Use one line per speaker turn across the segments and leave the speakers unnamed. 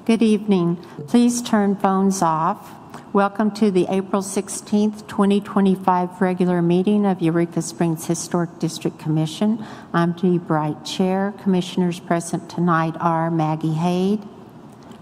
Good evening. Please turn phones off. Welcome to the April 16th, 2025 regular meeting of Eureka Springs Historic District Commission. I'm Dee Bright, Chair. Commissioners present tonight are Maggie Haid,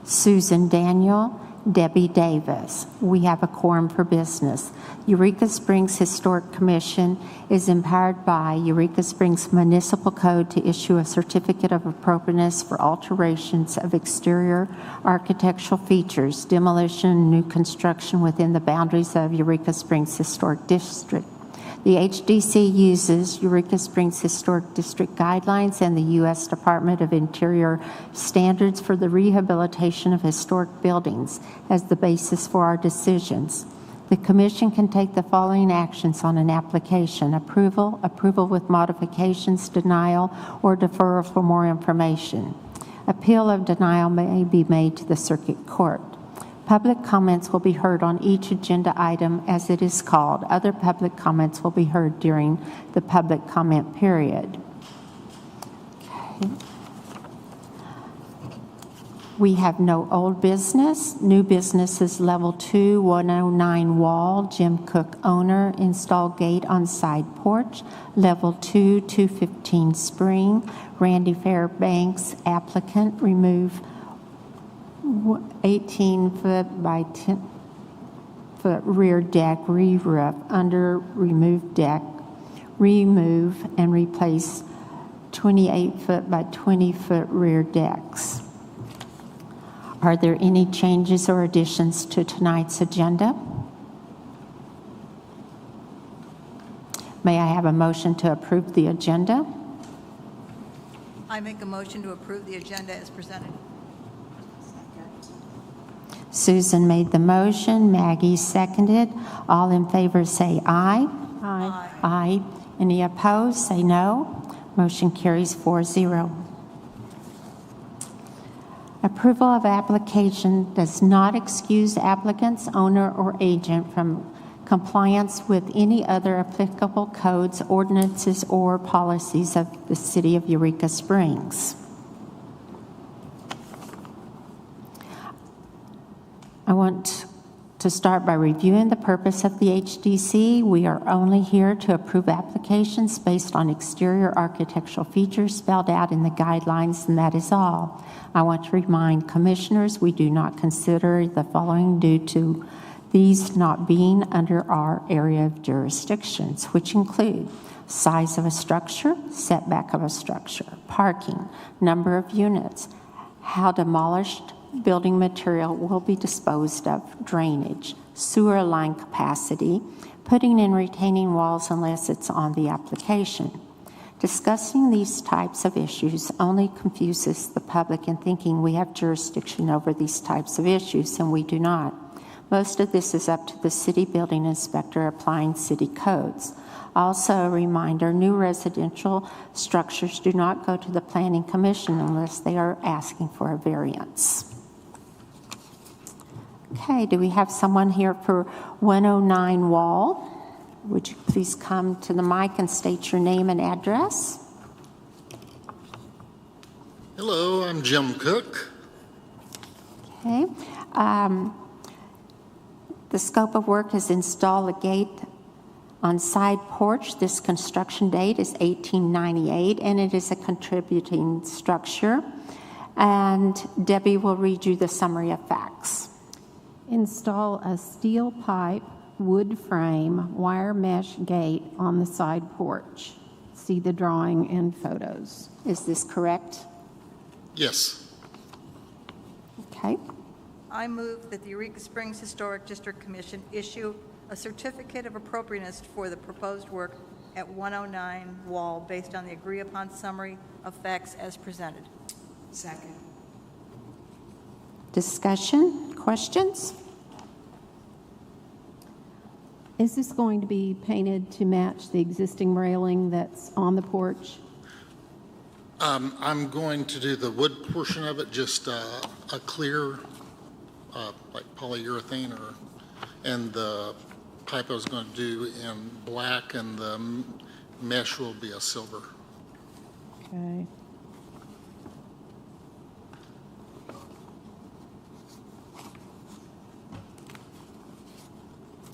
Susan Daniel, Debbie Davis. We have a quorum for business. Eureka Springs Historic Commission is empowered by Eureka Springs Municipal Code to issue a certificate of appropriateness for alterations of exterior architectural features, demolition, and new construction within the boundaries of Eureka Springs Historic District. The HDC uses Eureka Springs Historic District guidelines and the U.S. Department of Interior standards for the rehabilitation of historic buildings as the basis for our decisions. The Commission can take the following actions on an application: approval, approval with modifications, denial, or deferral for more information. Appeal of denial may be made to the Circuit Court. Public comments will be heard on each agenda item as it is called. Other public comments will be heard during the public comment period. Okay. We have no old business. New business is level 2, 109 wall, Jim Cook owner, install gate on side porch. Level 2, 215 spring, Randy Fairbanks applicant, remove 18-foot by 10-foot rear deck, re-roof, under removed deck, remove and replace 28-foot by 20-foot rear decks. Are there any changes or additions to tonight's agenda? May I have a motion to approve the agenda?
I make a motion to approve the agenda as presented.
Susan made the motion. Maggie seconded. All in favor say aye.
Aye.
Aye. Any opposed say no. Motion carries 4-0. Approval of application does not excuse applicant's owner or agent from compliance with any other applicable codes, ordinances, or policies of the City of Eureka Springs. I want to start by reviewing the purpose of the HDC. We are only here to approve applications based on exterior architectural features spelled out in the guidelines, and that is all. I want to remind commissioners we do not consider the following due to these not being under our area of jurisdictions, which include size of a structure, setback of a structure, parking, number of units, how demolished building material will be disposed of, drainage, sewer line capacity, putting in retaining walls unless it's on the application. Discussing these types of issues only confuses the public in thinking we have jurisdiction over these types of issues, and we do not. Most of this is up to the city building inspector applying city codes. Also, a reminder, new residential structures do not go to the Planning Commission unless they are asking for a variance. Okay, do we have someone here for 109 Wall? Would you please come to the mic and state your name and address?
Hello, I'm Jim Cook.
Okay. The scope of work is install a gate on side porch. This construction date is 1898, and it is a contributing structure. And Debbie will read you the summary of facts.
Install a steel pipe, wood frame, wire mesh gate on the side porch. See the drawing and photos.
Is this correct?
Yes.
Okay.
I move that the Eureka Springs Historic District Commission issue a certificate of appropriateness for the proposed work at 109 Wall based on the agreed-upon summary of facts as presented.
Second.
Discussion? Questions?
Is this going to be painted to match the existing railing that's on the porch?
I'm going to do the wood portion of it, just a clear, like polyurethane, and the pipe I was going to do in black, and the mesh will be a silver.
Okay.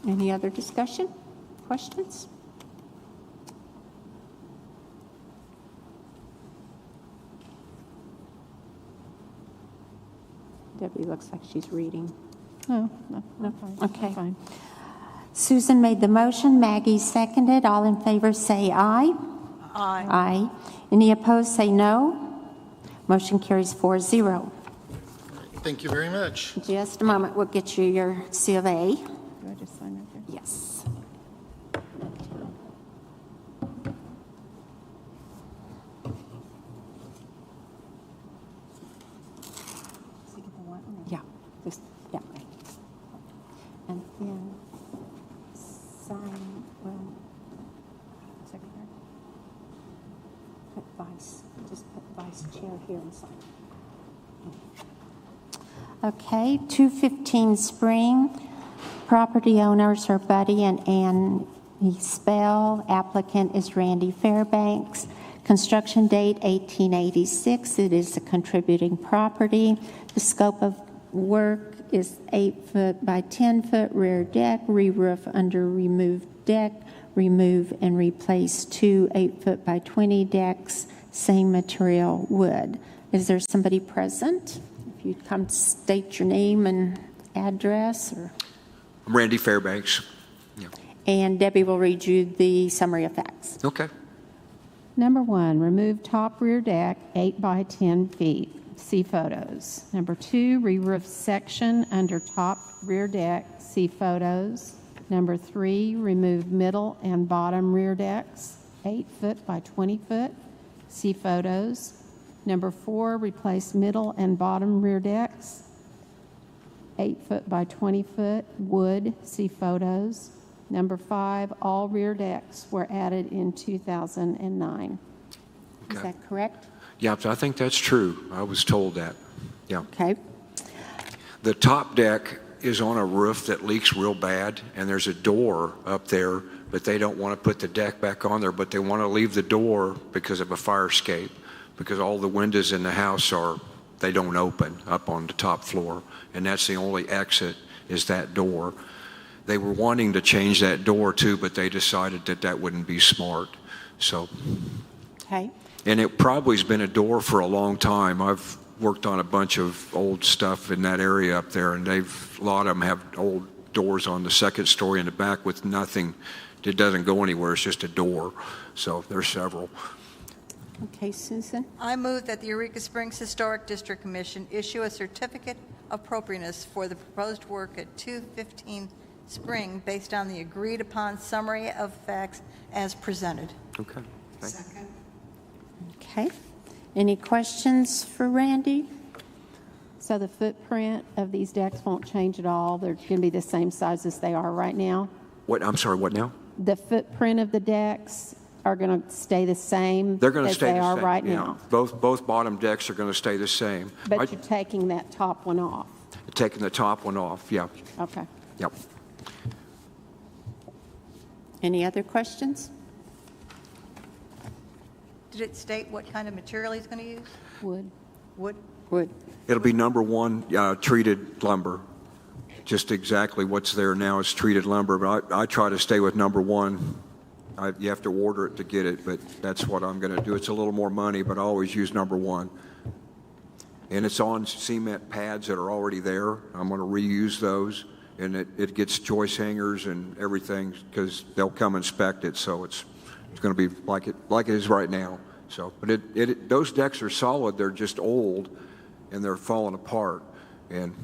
Any other discussion, questions? Debbie looks like she's reading.
No, no, fine.
Okay.
Fine.
Susan made the motion, Maggie seconded. All in favor say aye.
Aye.
Aye. Any opposed say no. Motion carries 4-0.
Thank you very much.
Just a moment, we'll get you your C of A.
Do I just sign right there?
Yes. Yeah, just, yeah. And then sign, well, secretary. Put vice, just put vice chair here and sign. Okay, 215 Spring. Property owners are Buddy and Ann Spell. Applicant is Randy Fairbanks. Construction date 1886. It is a contributing property. The scope of work is 8 foot by 10 foot rear deck, re-roof under removed deck, remove and replace 2 8 foot by 20 decks, same material, wood. Is there somebody present? If you'd come state your name and address, or,
I'm Randy Fairbanks. Yeah.
and Debbie will read you the summary of facts.
Okay.
Number 1, remove top rear deck 8 by 10 feet. See photos. Number 2, re-roof section under top rear deck. See photos. Number 3, remove middle and bottom rear decks 8 foot by 20 foot. See photos. Number 4, replace middle and bottom rear decks 8 foot by 20 foot, wood. See photos. Number 5, all rear decks were added in 2009.
Is
Okay.
that correct?
Yeah, I think that's true. I was told that. Yeah.
Okay.
The top deck is on a roof that leaks real bad, and there's a door up there, but they don't want to put the deck back on there, but they want to leave the door because of a fire escape, because all the windows in the house they don't open up on the top floor, and that's the only exit is that door. They were wanting to change that door too, but they decided that wouldn't be smart. So,
Okay.
and it probably has been a door for a long time. I've worked on a bunch of old stuff in that area up there, and a lot of them have old doors on the second story in the back with nothing. It doesn't go anywhere. It's just a door. So there's several.
Okay, Susan.
I move that the Eureka Springs Historic District Commission issue a certificate of appropriateness for the proposed work at 215 Spring based on the agreed-upon summary of facts as presented.
Okay.
Okay. Any questions for Randy?
So the footprint of these decks won't change at all? They're going to be the same size as they are right now?
What? I'm sorry. What now?
The footprint of the decks are going to stay the same
They're going to
as
stay
they
the
are
same.
right
yeah.
now?
Both bottom decks are going to stay the same.
But you're taking that top one off?
Taking the top one off. Yeah.
Okay.
Yep.
Any other questions?
Did it state what kind of material he's going to use?
Wood.
Wood?
Wood.
It'll be number 1 treated lumber. Just exactly what's there now is treated lumber, but I try to stay with number 1. You have to order it to get it, but that's what I'm going to do. It's a little more money, but I always use number 1. And it's on cement pads that are already there. I'm going to reuse those, and it gets joist hangers and everything because they'll come inspect it, so it's going to be like it is right now. So, but those decks are solid. They're just old, and they're falling apart, and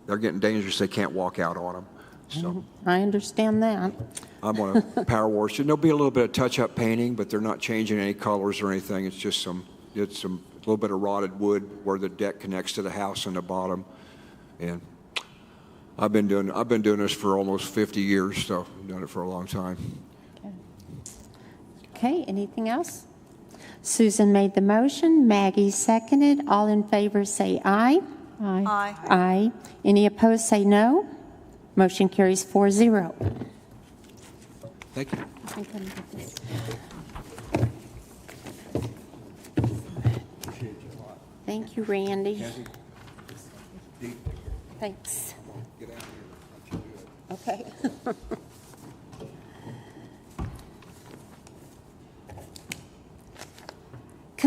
they're getting dangerous. They can't walk out on them. So
I understand that.
I'm going to power wash it. There'll be a little bit of touch-up painting, but they're not changing any colors or anything. It's just a little bit of rotted wood where the deck connects to the house on the bottom. And I've been doing this for almost 50 years, so I've done it for a long time.
Okay, anything else? Susan made the motion, Maggie seconded. All in favor say aye.
Aye.
Aye.
Aye. Any opposed say no. Motion carries 4-0.
Thank you.
I think I'm good this. Thank you, Randy. Thanks. Okay.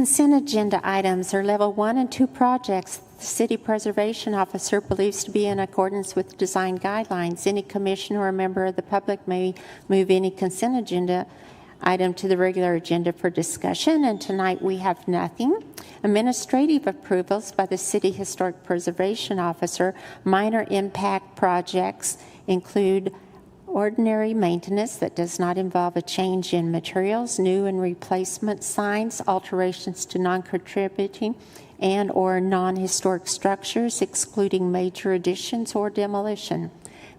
Consent agenda items are level 1 and 2 projects the City Preservation Officer believes to be in accordance with design guidelines. Any commissioner or member of the public may move any consent agenda item to the regular agenda for discussion, and tonight we have nothing. Administrative approvals by the City Historic Preservation Officer. Minor impact projects include ordinary maintenance that does not involve a change in materials, new and replacement signs, alterations to non-contributing and or non-historic structures, excluding major additions or demolition.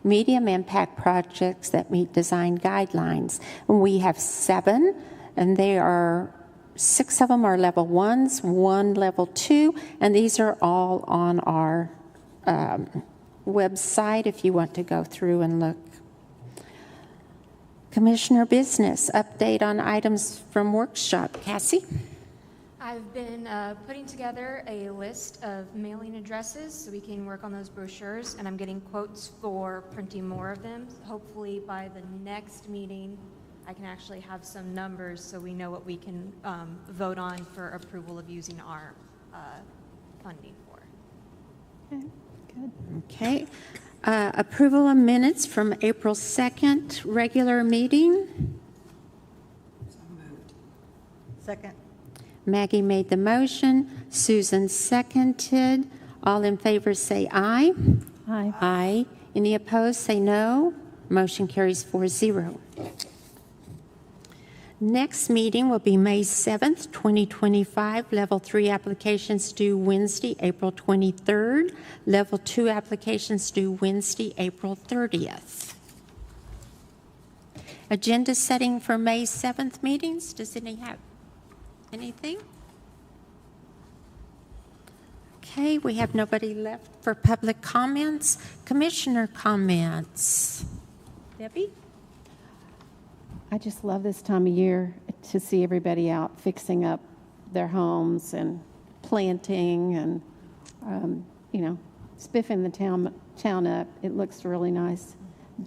Medium impact projects that meet design guidelines. And we have 7, and they are 6 of them are level 1s, 1 level 2, and these are all on our website if you want to go through and look. Commissioner business, update on items from workshop. Cassie?
I've been putting together a list of mailing addresses so we can work on those brochures, and I'm getting quotes for printing more of them. Hopefully by the next meeting, I can actually have some numbers so we know what we can vote on for approval of using our funding for.
Okay, good.
Okay. Approval of minutes from April 2nd, regular meeting.
Second.
Maggie made the motion. Susan seconded. All in favor say aye.
Aye.
Aye. Any opposed say no. Motion carries 4-0. Next meeting will be May 7th, 2025. Level 3 applications due Wednesday, April 23rd. Level 2 applications due Wednesday, April 30th. Agenda setting for May 7th meetings. Does any have anything? Okay, we have nobody left for public comments. Commissioner comments. Debbie?
I just love this time of year to see everybody out fixing up their homes and planting and, spiffing the town up. It looks really nice.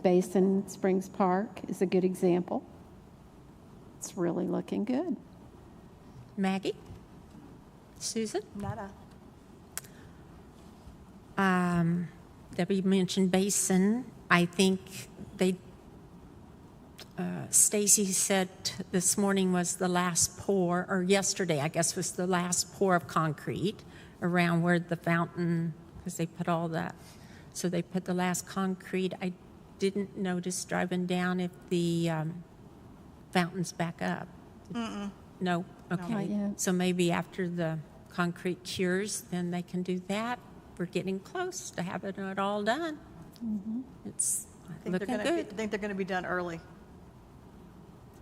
Basin Springs Park is a good example. It's really looking good.
Maggie? Susan?
Nada.
Debbie mentioned Basin. I think Stacy said this morning was the last pour, or yesterday, I guess, was the last pour of concrete around where the fountain, because they put all that. So they put the last concrete. I didn't notice driving down if the fountain's back up. No? Okay.
Not yet.
So maybe after the concrete cures, then they can do that. We're getting close to having it all done. It's looking
I
good.
think they're going to be done early.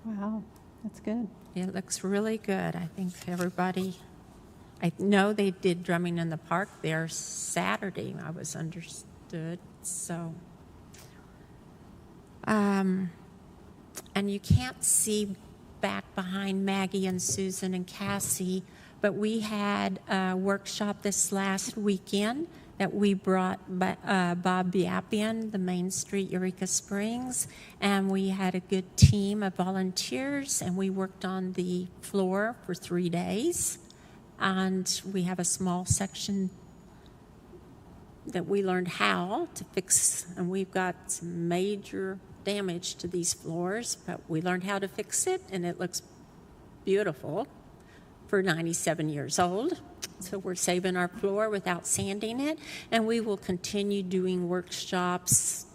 Wow, that's good.
It looks really good. I think everybody, I know they did drumming in the park there Saturday, I was understood. So, and you can't see back behind Maggie and Susan and Cassie, but we had a workshop this last weekend that we brought Bob Biapian, the Main Street Eureka Springs, and we had a good team of volunteers, and we worked on the floor for 3 days. And we have a small section that we learned how to fix, and we've got some major damage to these floors, but we learned how to fix it, and it looks beautiful for 97 years old. So we're saving our floor without sanding it, and we will continue doing workshops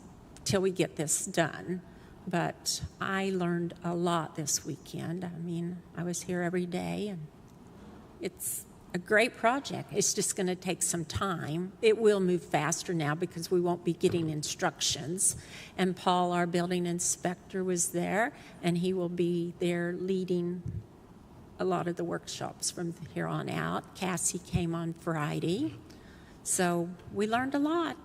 till we get this done. But I learned a lot this weekend. I mean, I was here every day, and it's a great project. It's just going to take some time. It will move faster now because we won't be getting instructions. And Paul, our building inspector, was there, and he will be there leading a lot of the workshops from here on out. Cassie came on Friday. So we learned a lot.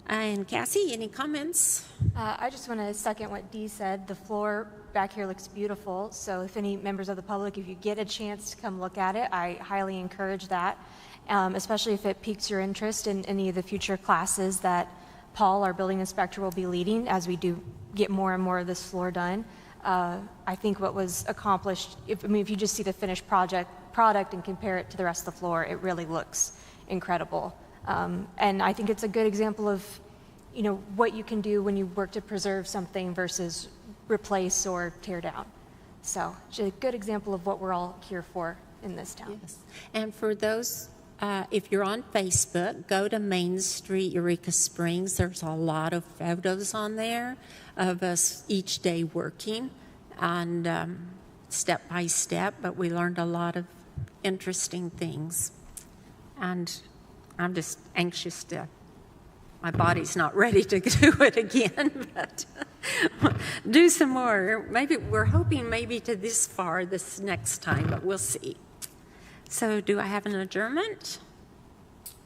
And Cassie, any comments?
I just want to second what Dee said. The floor back here looks beautiful. So if any members of the public, if you get a chance to come look at it, I highly encourage that, especially if it piques your interest in any of the future classes that Paul, our building inspector, will be leading as we do get more and more of this floor done. I think what was accomplished, if you just see the finished product and compare it to the rest of the floor, it really looks incredible. And I think it's a good example of, what you can do when you work to preserve something versus replace or tear down. So it's a good example of what we're all here for in this town.
Yes. And for those, if you're on Facebook, go to Main Street, Eureka Springs. There's a lot of photos on there of us each day working and step by step, but we learned a lot of interesting things. And I'm just anxious my body's not ready to do it again, but do some more. Maybe we're hoping to this far this next time, but we'll see. So do I have an adjournment?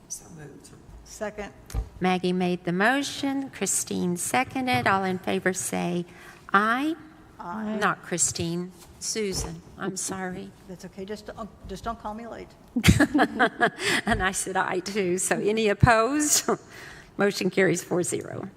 So moved.
Second.
Maggie made the motion, Christine seconded. All in favor say aye. Aye. Not Christine, Susan, I'm sorry.
That's okay, just don't call me late.
And I said aye too, so any opposed? Motion carries 4-0.